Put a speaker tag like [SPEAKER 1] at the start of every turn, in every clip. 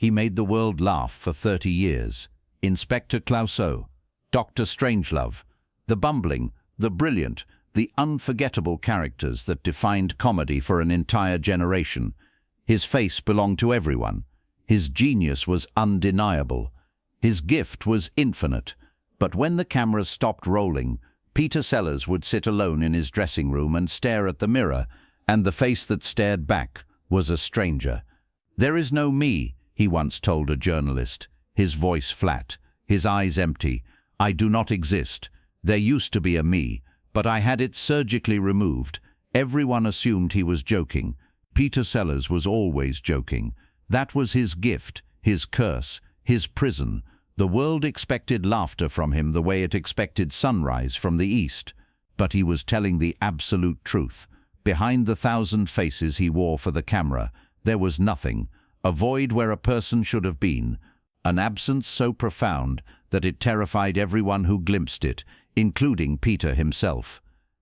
[SPEAKER 1] He made the world laugh for 30 years. Inspector Clouseau, Dr. Strangelove, the bumbling, the brilliant, the unforgettable characters that defined comedy for an entire generation. His face belonged to everyone. His genius was undeniable. His gift was infinite. But when the cameras stopped rolling, Peter Sellers would sit alone in his dressing room and stare at the mirror, and the face that stared back was a stranger. "There is no me," he once told a journalist, his voice flat, his eyes empty. "I do not exist. There used to be a me, but I had it surgically removed." Everyone assumed he was joking. Peter Sellers was always joking. That was his gift, his curse, his prison. The world expected laughter from him the way it expected sunrise from the east. But he was telling the absolute truth. Behind the 1,000 faces he wore for the camera, there was nothing, a void where a person should have been, an absence so profound that it terrified everyone who glimpsed it, including Peter himself.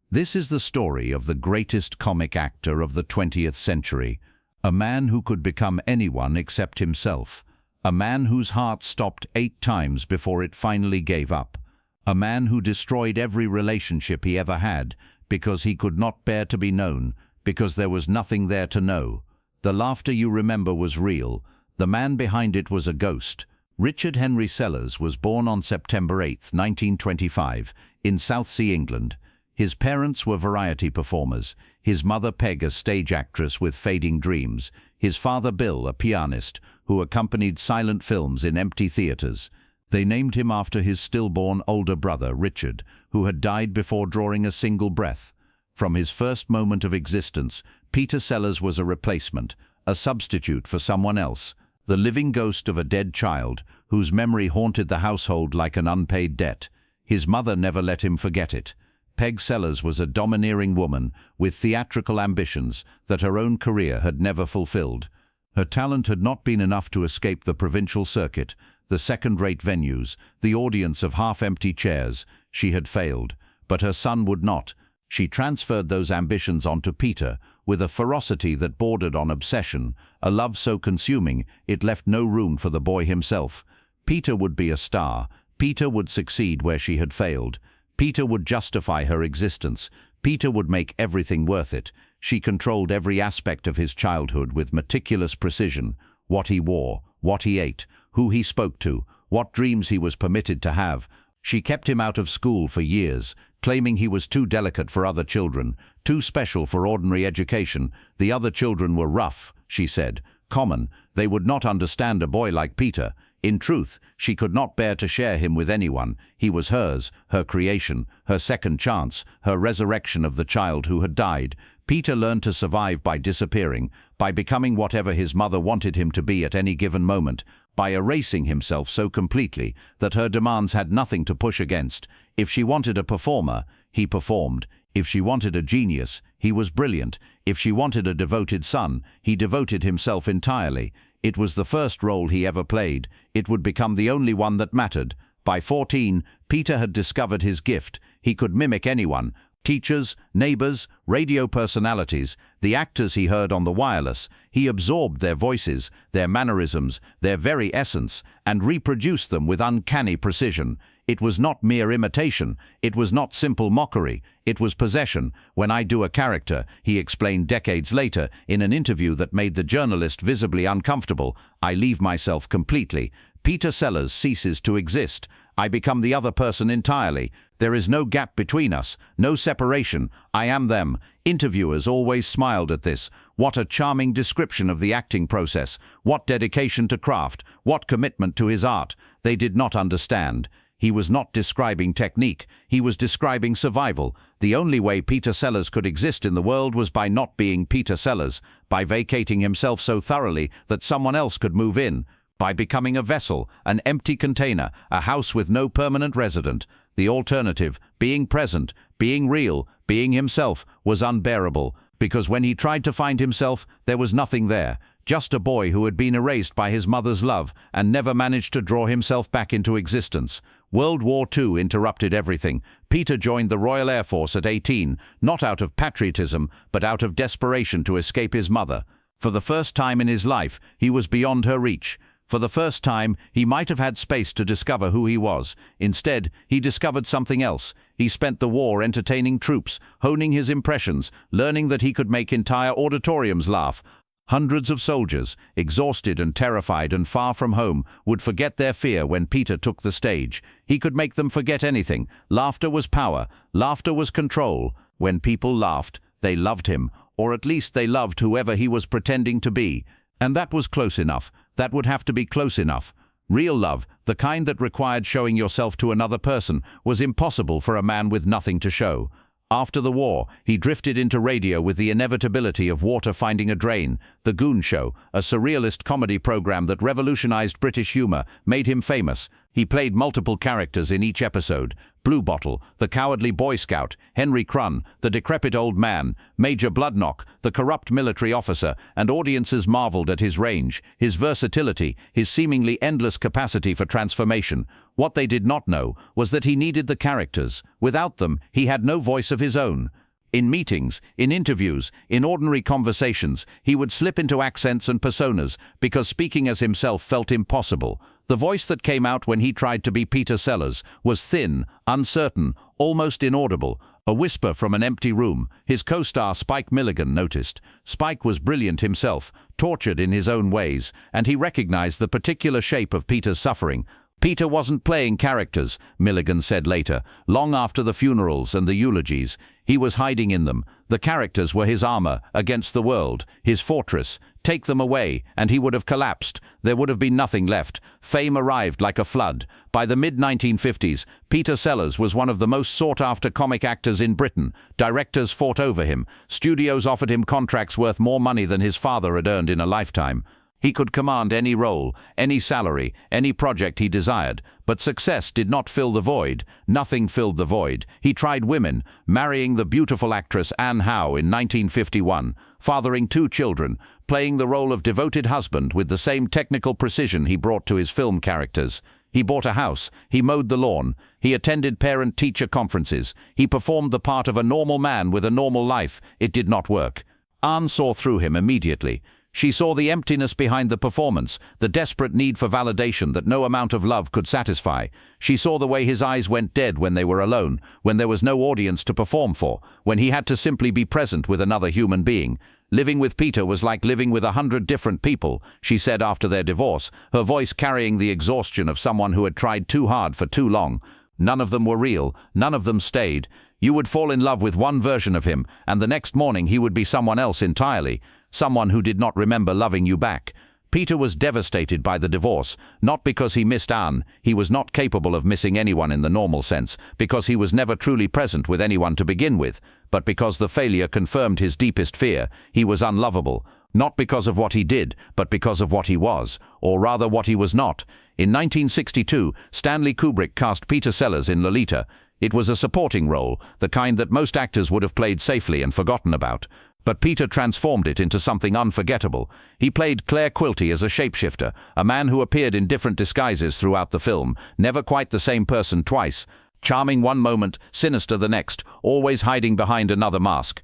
[SPEAKER 1] This is the story of the greatest comic actor of the 20th century, a man who could become anyone except himself, a man whose heart stopped 8 times before it finally gave up, a man who destroyed every relationship he ever had because he could not bear to be known, because there was nothing there to know. The laughter you remember was real. The man behind it was a ghost. Richard Henry Sellers was born on September 8, 1925, in Southsea, England. His parents were variety performers, his mother Peg a stage actress with fading dreams, his father Bill a pianist who accompanied silent films in empty theatres. They named him after his stillborn older brother Richard, who had died before drawing a single breath. From his first moment of existence, Peter Sellers was a replacement, a substitute for someone else, the living ghost of a dead child whose memory haunted the household like an unpaid debt. His mother never let him forget it. Peg Sellers was a domineering woman with theatrical ambitions that her own career had never fulfilled. Her talent had not been enough to escape the provincial circuit, the second-rate venues, the audience of half-empty chairs. She had failed, but her son would not. She transferred those ambitions onto Peter with a ferocity that bordered on obsession, a love so consuming it left no room for the boy himself. Peter would be a star. Peter would succeed where she had failed. Peter would justify her existence. Peter would make everything worth it. She controlled every aspect of his childhood with meticulous precision. What he wore, what he ate, who he spoke to, what dreams he was permitted to have. She kept him out of school for years, claiming he was too delicate for other children, too special for ordinary education. The other children were rough, she said, common. They would not understand a boy like Peter. In truth, she could not bear to share him with anyone. He was hers, her creation, her second chance, her resurrection of the child who had died. Peter learned to survive by disappearing, by becoming whatever his mother wanted him to be at any given moment, by erasing himself so completely that her demands had nothing to push against. If she wanted a performer, he performed. If she wanted a genius, he was brilliant. If she wanted a devoted son, he devoted himself entirely. It was the first role he ever played. It would become the only one that mattered. By 14, Peter had discovered his gift. He could mimic anyone. Teachers, neighbors, radio personalities, the actors he heard on the wireless. He absorbed their voices, their mannerisms, their very essence, and reproduced them with uncanny precision. It was not mere imitation. It was not simple mockery. It was possession. "When I do a character," he explained decades later in an interview that made the journalist visibly uncomfortable, "I leave myself completely. Peter Sellers ceases to exist. I become the other person entirely. There is no gap between us, no separation. I am them." Interviewers always smiled at this. What a charming description of the acting process. What dedication to craft. What commitment to his art. They did not understand. He was not describing technique. He was describing survival. The only way Peter Sellers could exist in the world was by not being Peter Sellers, by vacating himself so thoroughly that someone else could move in, by becoming a vessel, an empty container, a house with no permanent resident. The alternative, being present, being real, being himself, was unbearable, because when he tried to find himself, there was nothing there. Just a boy who had been erased by his mother's love and never managed to draw himself back into existence. World War II interrupted everything. Peter joined the Royal Air Force at 18, not out of patriotism, but out of desperation to escape his mother. For the first time in his life, he was beyond her reach. For the first time, he might have had space to discover who he was. Instead, he discovered something else. He spent the war entertaining troops, honing his impressions, learning that he could make entire auditoriums laugh. Hundreds of soldiers, exhausted and terrified and far from home, would forget their fear when Peter took the stage. He could make them forget anything. Laughter was power. Laughter was control. When people laughed, they loved him, or at least they loved whoever he was pretending to be. And that was close enough. That would have to be close enough. Real love, the kind that required showing yourself to another person, was impossible for a man with nothing to show. After the war, he drifted into radio with the inevitability of water finding a drain. The Goon Show, a surrealist comedy program that revolutionized British humor, made him famous. He played multiple characters in each episode. Bluebottle, the cowardly Boy Scout; Henry Crun, the decrepit old man; Major Bloodknock, the corrupt military officer, and audiences marveled at his range, his versatility, his seemingly endless capacity for transformation. What they did not know was that he needed the characters. Without them, he had no voice of his own. In meetings, in interviews, in ordinary conversations, he would slip into accents and personas because speaking as himself felt impossible. The voice that came out when he tried to be Peter Sellers was thin, uncertain, almost inaudible, a whisper from an empty room. His co-star Spike Milligan noticed. Spike was brilliant himself, tortured in his own ways, and he recognized the particular shape of Peter's suffering. Peter wasn't playing characters, Milligan said later, long after the funerals and the eulogies. He was hiding in them. The characters were his armor against the world, his fortress. Take them away, and he would have collapsed. There would have been nothing left. Fame arrived like a flood. By the mid-1950s, Peter Sellers was one of the most sought-after comic actors in Britain. Directors fought over him. Studios offered him contracts worth more money than his father had earned in a lifetime. He could command any role, any salary, any project he desired, but success did not fill the void. Nothing filled the void. He tried women, marrying the beautiful actress Anne Howe in 1951, fathering 2 children, playing the role of devoted husband with the same technical precision he brought to his film characters. He bought a house, he mowed the lawn, he attended parent-teacher conferences, he performed the part of a normal man with a normal life. It did not work. Anne saw through him immediately. She saw the emptiness behind the performance, the desperate need for validation that no amount of love could satisfy. She saw the way his eyes went dead when they were alone, when there was no audience to perform for, when he had to simply be present with another human being. Living with Peter was like living with 100 different people, she said after their divorce, her voice carrying the exhaustion of someone who had tried too hard for too long. None of them were real, none of them stayed. You would fall in love with one version of him, and the next morning he would be someone else entirely. Someone who did not remember loving you back. Peter was devastated by the divorce, not because he missed Anne. He was not capable of missing anyone in the normal sense, because he was never truly present with anyone to begin with, but because the failure confirmed his deepest fear. He was unlovable, not because of what he did, but because of what he was, or rather what he was not. In 1962, Stanley Kubrick cast Peter Sellers in Lolita. It was a supporting role, the kind that most actors would have played safely and forgotten about. But Peter transformed it into something unforgettable. He played Claire Quilty as a shapeshifter, a man who appeared in different disguises throughout the film, never quite the same person twice. Charming one moment, sinister the next, always hiding behind another mask.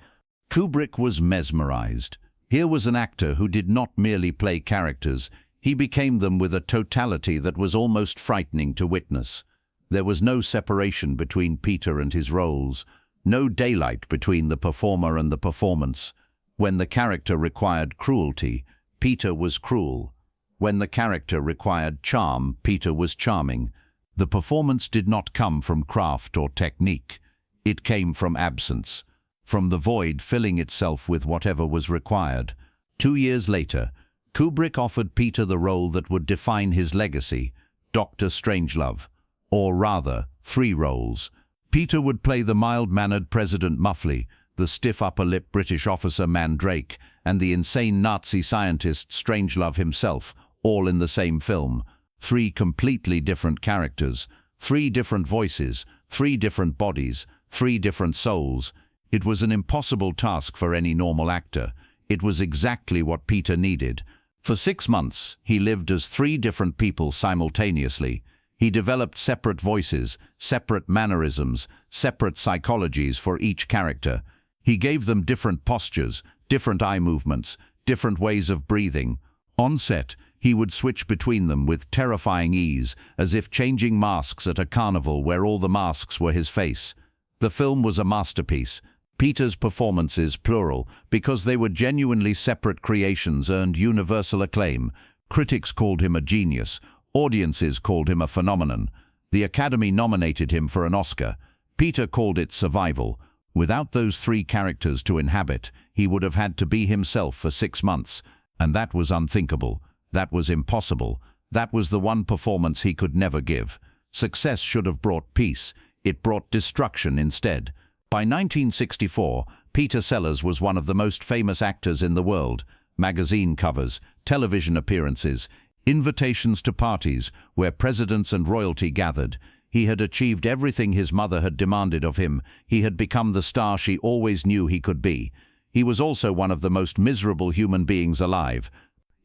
[SPEAKER 1] Kubrick was mesmerized. Here was an actor who did not merely play characters, he became them with a totality that was almost frightening to witness. There was no separation between Peter and his roles. No daylight between the performer and the performance. When the character required cruelty, Peter was cruel. When the character required charm, Peter was charming. The performance did not come from craft or technique. It came from absence, from the void filling itself with whatever was required. 2 years later, Kubrick offered Peter the role that would define his legacy, Dr. Strangelove. Or rather, 3 roles. Peter would play the mild-mannered President Muffley, the stiff upper-lip British officer Mandrake, and the insane Nazi scientist Strangelove himself, all in the same film. 3 completely different characters, 3 different voices, 3 different bodies, 3 different souls. It was an impossible task for any normal actor. It was exactly what Peter needed. For 6 months, he lived as 3 different people simultaneously. He developed separate voices, separate mannerisms, separate psychologies for each character. He gave them different postures, different eye movements, different ways of breathing. On set, he He would switch between them with terrifying ease, as if changing masks at a carnival where all the masks were his face. The film was a masterpiece. Peter's performances, plural, because they were genuinely separate creations, earned universal acclaim. Critics called him a genius. Audiences called him a phenomenon. The Academy nominated him for an Oscar. Peter called it survival. Without those three characters to inhabit, he would have had to be himself for 6 months. And that was unthinkable. That was impossible. That was the one performance he could never give. Success should have brought peace. It brought destruction instead. By 1964, Peter Sellers was one of the most famous actors in the world. Magazine covers, television appearances, invitations to parties where presidents and royalty gathered. He had achieved everything his mother had demanded of him. He had become the star she always knew he could be. He was also one of the most miserable human beings alive.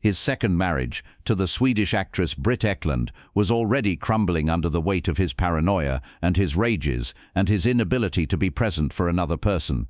[SPEAKER 1] His second marriage, to the Swedish actress Britt Ekland, was already crumbling under the weight of his paranoia and his rages and his inability to be present for another person.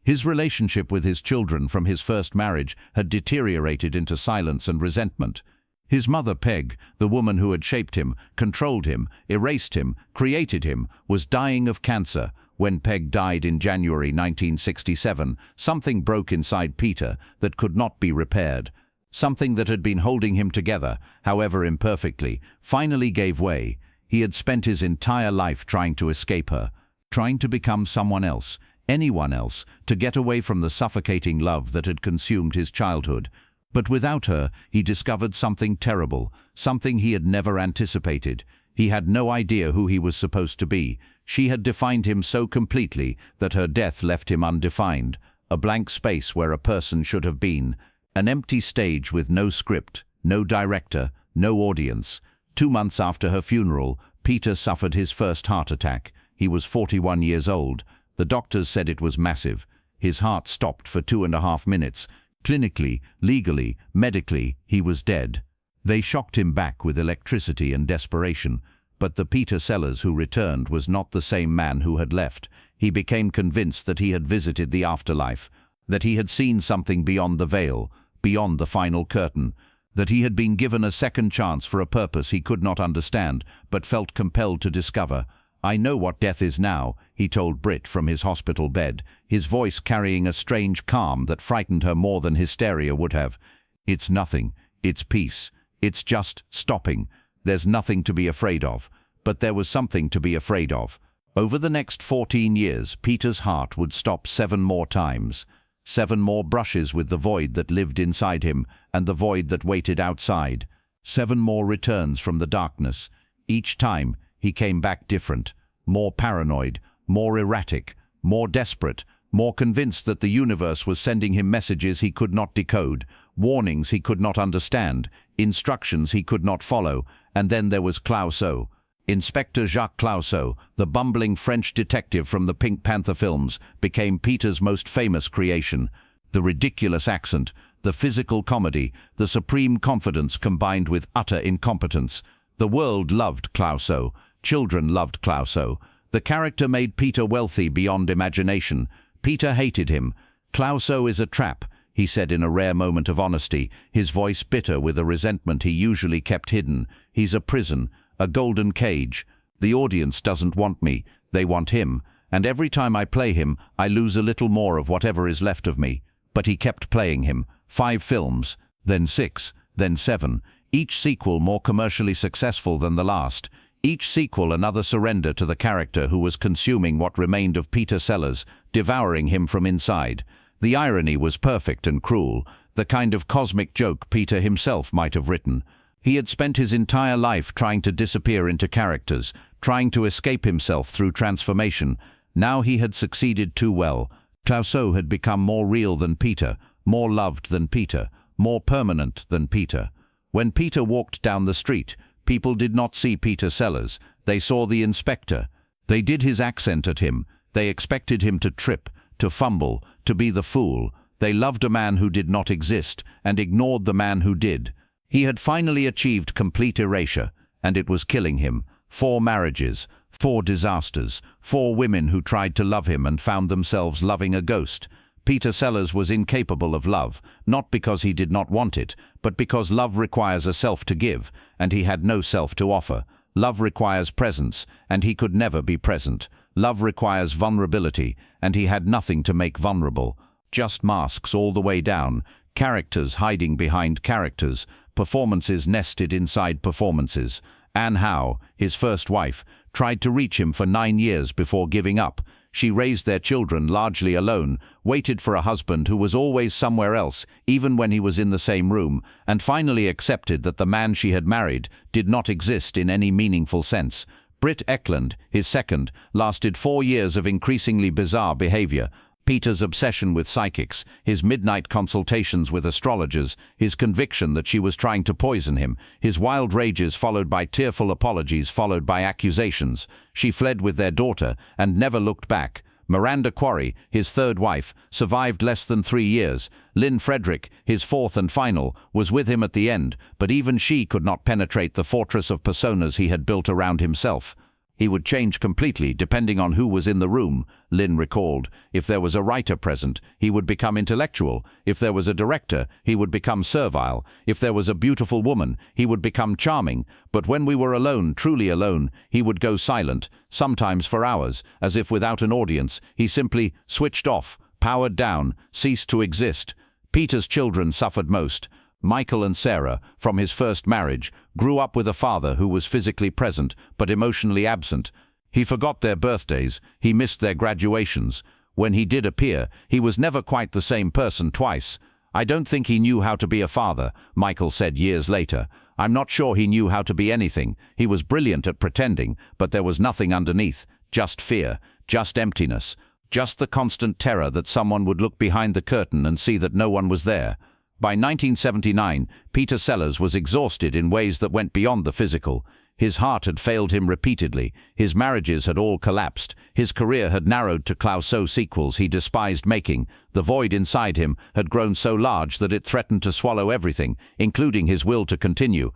[SPEAKER 1] His relationship with his children from his first marriage had deteriorated into silence and resentment. His mother Peg, the woman who had shaped him, controlled him, erased him, created him, was dying of cancer. When Peg died in January 1967, something broke inside Peter that could not be repaired. Something that had been holding him together, however imperfectly, finally gave way. He had spent his entire life trying to escape her, trying to become someone else, anyone else, to get away from the suffocating love that had consumed his childhood. But without her, he discovered something terrible, something he had never anticipated. He had no idea who he was supposed to be. She had defined him so completely that her death left him undefined, a blank space where a person should have been. An empty stage with no script, no director, no audience. 2 months after her funeral, Peter suffered his first heart attack. He was 41 years old. The doctors said it was massive. His heart stopped for 2.5 minutes. Clinically, legally, medically, he was dead. They shocked him back with electricity and desperation. But the Peter Sellers who returned was not the same man who had left. He became convinced that he had visited the afterlife, that he had seen something beyond the veil, beyond the final curtain, that he had been given a second chance for a purpose he could not understand, but felt compelled to discover. "I know what death is now," he told Britt from his hospital bed, his voice carrying a strange calm that frightened her more than hysteria would have. "It's nothing. It's peace. It's just stopping. There's nothing to be afraid of." But there was something to be afraid of. Over the next 14 years, Peter's heart would stop 7 more times. 7 more brushes with the void that lived inside him and the void that waited outside. 7 more returns from the darkness. Each time, he came back different, more paranoid, more erratic, more desperate, more convinced that the universe was sending him messages he could not decode, warnings he could not understand, instructions he could not follow. And then there was Clouseau. Inspector Jacques Clouseau, the bumbling French detective from the Pink Panther films, became Peter's most famous creation. The ridiculous accent, the physical comedy, the supreme confidence combined with utter incompetence. The world loved Clouseau. Children loved Clouseau. The character made Peter wealthy beyond imagination. Peter hated him. "Clouseau is a trap," he said in a rare moment of honesty, his voice bitter with a resentment he usually kept hidden. "He's a prison. A golden cage. The audience doesn't want me, they want him, and every time I play him, I lose a little more of whatever is left of me." But he kept playing him. 5 films, then 6, then 7, each sequel more commercially successful than the last. Each sequel another surrender to the character who was consuming what remained of Peter Sellers, devouring him from inside. The irony was perfect and cruel, the kind of cosmic joke Peter himself might have written. He had spent his entire life trying to disappear into characters, trying to escape himself through transformation. Now he had succeeded too well. Clouseau had become more real than Peter, more loved than Peter, more permanent than Peter. When Peter walked down the street, people did not see Peter Sellers. They saw the inspector. They did his accent at him. They expected him to trip, to fumble, to be the fool. They loved a man who did not exist and ignored the man who did. He had finally achieved complete erasure, and it was killing him. 4 marriages, 4 disasters, 4 women who tried to love him and found themselves loving a ghost. Peter Sellers was incapable of love, not because he did not want it, but because love requires a self to give, and he had no self to offer. Love requires presence, and he could never be present. Love requires vulnerability, and he had nothing to make vulnerable. Just masks all the way down, characters hiding behind characters, performances nested inside performances. Anne Howe, his first wife, tried to reach him for 9 years before giving up. She raised their children largely alone, waited for a husband who was always somewhere else, even when he was in the same room, and finally accepted that the man she had married did not exist in any meaningful sense. Britt Ekland, his second, lasted 4 years of increasingly bizarre behavior. Peter's obsession with psychics, his midnight consultations with astrologers, his conviction that she was trying to poison him, his wild rages followed by tearful apologies followed by accusations. She fled with their daughter and never looked back. Miranda Quarry, his third wife, survived less than 3 years. Lynn Frederick, his fourth and final, was with him at the end, but even she could not penetrate the fortress of personas he had built around himself. He would change completely depending on who was in the room, Lynn recalled. If there was a writer present, he would become intellectual. If there was a director, he would become servile. If there was a beautiful woman, he would become charming. But when we were alone, truly alone, he would go silent, sometimes for hours, as if without an audience. He simply switched off, powered down, ceased to exist. Peter's children suffered most. Michael and Sarah, from his first marriage, grew up with a father who was physically present but emotionally absent. He forgot their birthdays, he missed their graduations. When he did appear, he was never quite the same person twice. "I don't think he knew how to be a father," Michael said years later. "I'm not sure he knew how to be anything. He was brilliant at pretending, but there was nothing underneath. Just fear, just emptiness, just the constant terror that someone would look behind the curtain and see that no one was there." By 1979, Peter Sellers was exhausted in ways that went beyond the physical. His heart had failed him repeatedly, his marriages had all collapsed, his career had narrowed to Clouseau sequels he despised making. The void inside him had grown so large that it threatened to swallow everything, including his will to continue.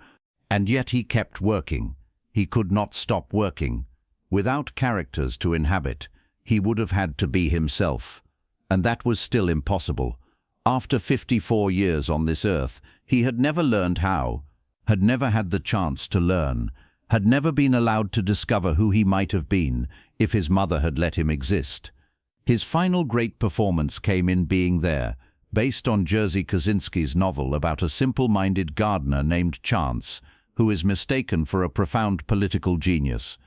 [SPEAKER 1] And yet he kept working. He could not stop working. Without characters to inhabit, he would have had to be himself. And that was still impossible. After 54 years on this earth, he had never learned how, had never had the chance to learn, had never been allowed to discover who he might have been if his mother had let him exist. His final great performance came in Being There, based on Jerzy Kosinski's novel about a simple-minded gardener named Chance, who is mistaken for a profound political genius.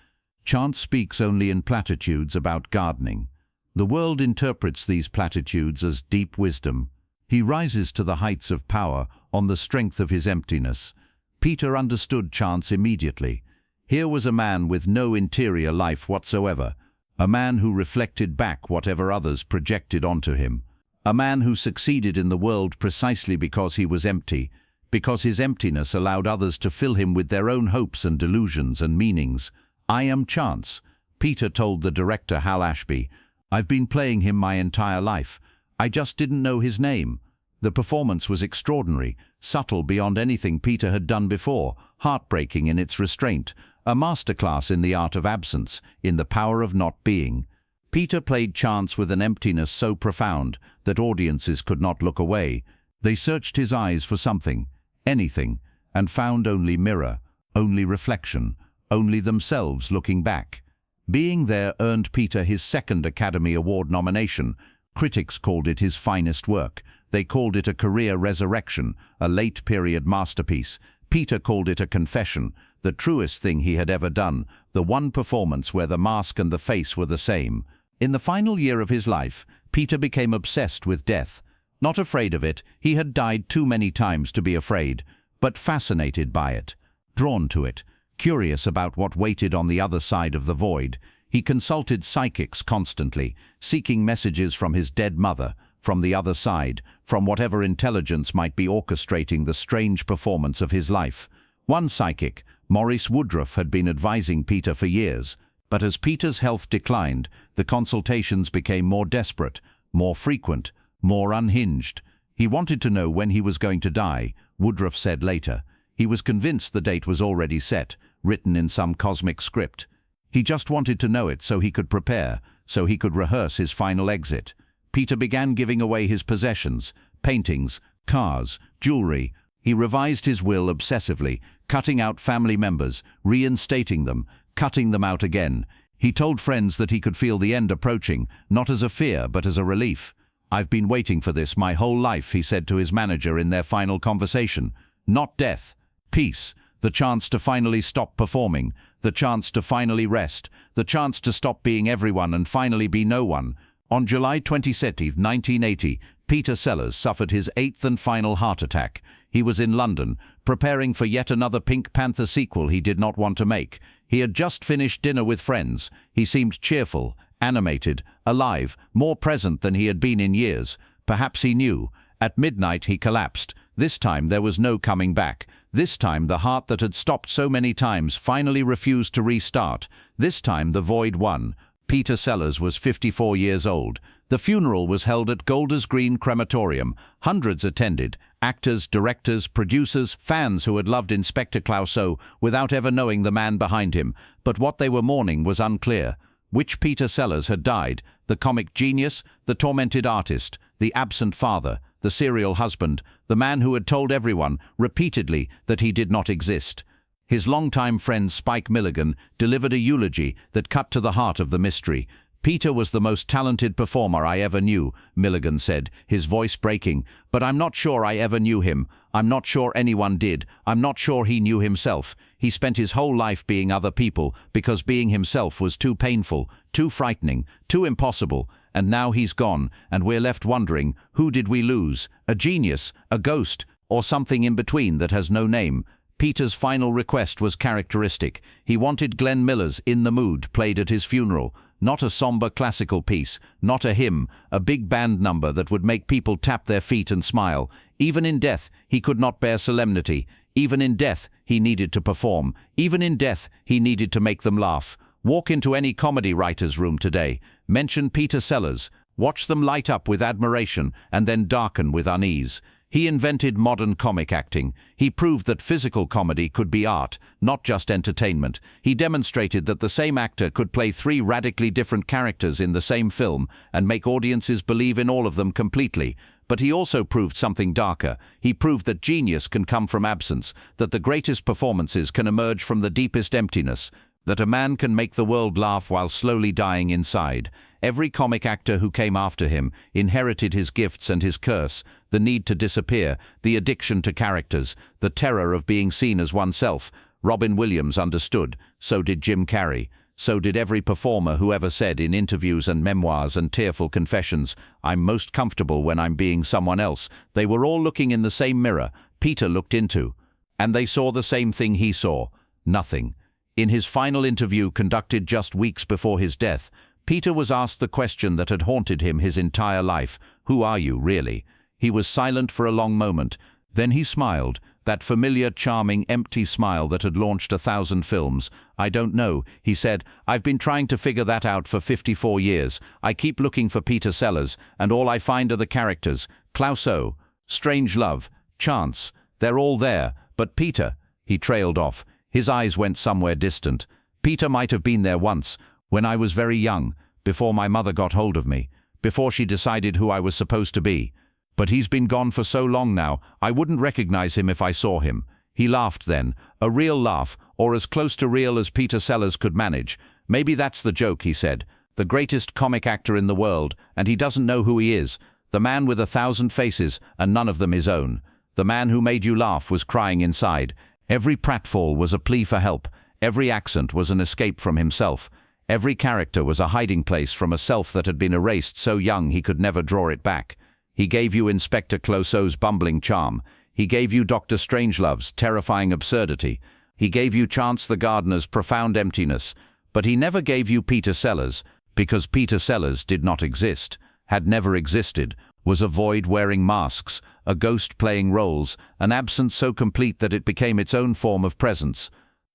[SPEAKER 1] Chance speaks only in platitudes about gardening. The world interprets these platitudes as deep wisdom. He rises to the heights of power on the strength of his emptiness. Peter understood Chance immediately. Here was a man with no interior life whatsoever, a man who reflected back whatever others projected onto him, a man who succeeded in the world precisely because he was empty, because his emptiness allowed others to fill him with their own hopes and delusions and meanings. "I am Chance," Peter told the director Hal Ashby. "I've been playing him my entire life. I just didn't know his name." The performance was extraordinary, subtle beyond anything Peter had done before, heartbreaking in its restraint, a masterclass in the art of absence, in the power of not being. Peter played Chance with an emptiness so profound that audiences could not look away. They searched his eyes for something, anything, and found only mirror, only reflection, only themselves looking back. Being There earned Peter his second Academy Award nomination. Critics called it his finest work. They called it a career resurrection, a late-period masterpiece. Peter called it a confession, the truest thing he had ever done, the one performance where the mask and the face were the same. In the final year of his life, Peter became obsessed with death. Not afraid of it, he had died too many times to be afraid, but fascinated by it, drawn to it, curious about what waited on the other side of the void. He consulted psychics constantly, seeking messages from his dead mother, from the other side, from whatever intelligence might be orchestrating the strange performance of his life. One psychic, Maurice Woodruff, had been advising Peter for years, but as Peter's health declined, the consultations became more desperate, more frequent, more unhinged. He wanted to know when he was going to die, Woodruff said later. He was convinced the date was already set, written in some cosmic script. He just wanted to know it so he could prepare, so he could rehearse his final exit. Peter began giving away his possessions, paintings, cars, jewelry. He revised his will obsessively, cutting out family members, reinstating them, cutting them out again. He told friends that he could feel the end approaching, not as a fear but as a relief. "I've been waiting for this my whole life," he said to his manager in their final conversation. "Not death, peace, the chance to finally stop performing, the chance to finally rest, the chance to stop being everyone and finally be no one." On July 22, 1980, Peter Sellers suffered his 8th and final heart attack. He was in London, preparing for yet another Pink Panther sequel he did not want to make. He had just finished dinner with friends. He seemed cheerful, animated, alive, more present than he had been in years. Perhaps he knew. At midnight he collapsed. This time there was no coming back. This time the heart that had stopped so many times finally refused to restart. This time the void won. Peter Sellers was 54 years old. The funeral was held at Golders Green Crematorium. Hundreds attended, actors, directors, producers, fans who had loved Inspector Clouseau without ever knowing the man behind him. But what they were mourning was unclear. Which Peter Sellers had died? The comic genius, the tormented artist, the absent father, the serial husband, the man who had told everyone, repeatedly, that he did not exist. His longtime friend Spike Milligan delivered a eulogy that cut to the heart of the mystery. "Peter was the most talented performer I ever knew," Milligan said, his voice breaking. "But I'm not sure I ever knew him. I'm not sure anyone did. I'm not sure he knew himself. He spent his whole life being other people because being himself was too painful, too frightening, too impossible. And now he's gone, and we're left wondering, who did we lose? A genius, a ghost, or something in between that has no name?" Peter's final request was characteristic. He wanted Glenn Miller's "In the Mood" played at his funeral. Not a somber classical piece, not a hymn, a big band number that would make people tap their feet and smile. Even in death, he could not bear solemnity. Even in death, he needed to perform. Even in death, he needed to make them laugh. Walk into any comedy writer's room today. Mention Peter Sellers. Watch them light up with admiration and then darken with unease. He invented modern comic acting. He proved that physical comedy could be art, not just entertainment. He demonstrated that the same actor could play 3 radically different characters in the same film and make audiences believe in all of them completely. But he also proved something darker. He proved that genius can come from absence, that the greatest performances can emerge from the deepest emptiness, that a man can make the world laugh while slowly dying inside. Every comic actor who came after him inherited his gifts and his curse, the need to disappear, the addiction to characters, the terror of being seen as oneself. Robin Williams understood. So did Jim Carrey. So did every performer who ever said in interviews and memoirs and tearful confessions, "I'm most comfortable when I'm being someone else." They were all looking in the same mirror Peter looked into. And they saw the same thing he saw. Nothing. In his final interview conducted just weeks before his death, Peter was asked the question that had haunted him his entire life. "Who are you, really?" He was silent for a long moment. Then he smiled, that familiar, charming, empty smile that had launched 1,000 films. "I don't know," he said. "I've been trying to figure that out for 54 years. I keep looking for Peter Sellers, and all I find are the characters. Clouseau, Strangelove, Chance. They're all there. But Peter..." He trailed off. His eyes went somewhere distant. "Peter might have been there once, when I was very young, before my mother got hold of me, before she decided who I was supposed to be. But he's been gone for so long now, I wouldn't recognize him if I saw him." He laughed then, a real laugh, or as close to real as Peter Sellers could manage. "Maybe that's the joke," he said. "The greatest comic actor in the world, and he doesn't know who he is. The man with 1,000 faces, and none of them his own. The man who made you laugh was crying inside. Every pratfall was a plea for help. Every accent was an escape from himself. Every character was a hiding place from a self that had been erased so young he could never draw it back. He gave you Inspector Clouseau's bumbling charm. He gave you Dr. Strangelove's terrifying absurdity. He gave you Chance the Gardener's profound emptiness. But he never gave you Peter Sellers, because Peter Sellers did not exist, had never existed, was a void wearing masks, a ghost playing roles, an absence so complete that it became its own form of presence.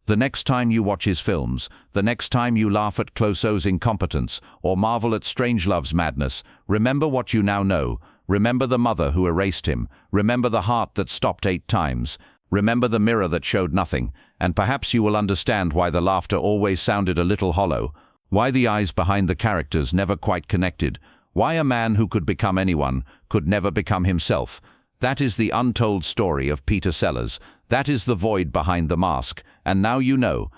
[SPEAKER 1] The next time you watch his films, the next time you laugh at Clouseau's incompetence or marvel at Strangelove's madness, remember what you now know. Remember the mother who erased him. Remember the heart that stopped 8 times. Remember the mirror that showed nothing. And perhaps you will understand why the laughter always sounded a little hollow, why the eyes behind the characters never quite connected, Why a man who could become anyone could never become himself. That is the untold story of Peter Sellers. That is the void behind the mask. And now you know.